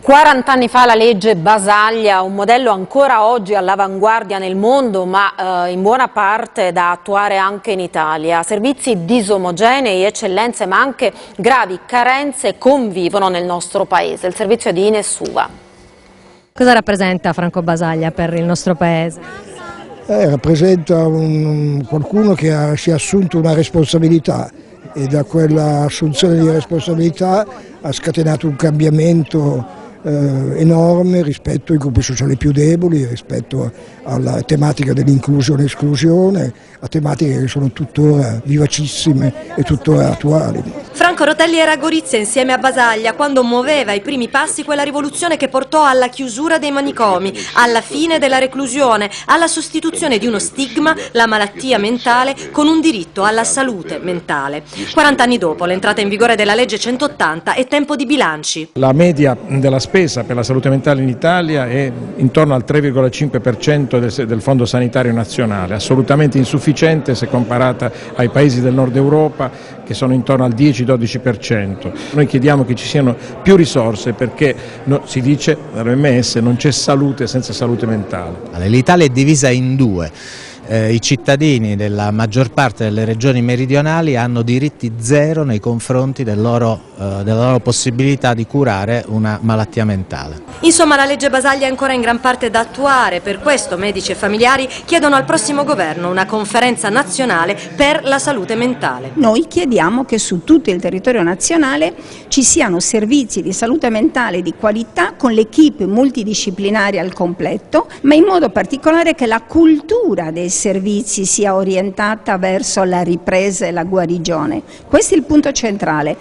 40 anni fa la legge Basaglia, un modello ancora oggi all'avanguardia nel mondo, ma in buona parte da attuare anche in Italia. Servizi disomogenei, eccellenze, ma anche gravi carenze convivono nel nostro paese. Il servizio di Ines Uva. Cosa rappresenta Franco Basaglia per il nostro paese? Rappresenta qualcuno che si è assunto una responsabilità e da quella assunzione di responsabilità ha scatenato un cambiamento enorme rispetto ai gruppi sociali più deboli, rispetto alla tematica dell'inclusione e esclusione, a tematiche che sono tuttora vivacissime e tuttora attuali. Franco Rotelli era a Gorizia insieme a Basaglia quando muoveva i primi passi quella rivoluzione che portò alla chiusura dei manicomi, alla fine della reclusione, alla sostituzione di uno stigma, la malattia mentale, con un diritto alla salute mentale. 40 anni dopo l'entrata in vigore della legge 180 è tempo di bilanci. La media della spesa per la salute mentale in Italia è intorno al 3,5% del Fondo Sanitario Nazionale, assolutamente insufficiente se comparata ai paesi del nord Europa che sono intorno al 10-12%. Noi chiediamo che ci siano più risorse perché si dice dall'OMS non c'è salute senza salute mentale. L'Italia è divisa in due. I cittadini della maggior parte delle regioni meridionali hanno diritti zero nei confronti della loro possibilità di curare una malattia mentale. Insomma, la legge Basaglia è ancora in gran parte da attuare, per questo medici e familiari chiedono al prossimo governo una conferenza nazionale per la salute mentale. Noi chiediamo che su tutto il territorio nazionale ci siano servizi di salute mentale di qualità con l'equipe multidisciplinari al completo, ma in modo particolare che la cultura dei servizi sia orientata verso la ripresa e la guarigione. Questo è il punto centrale.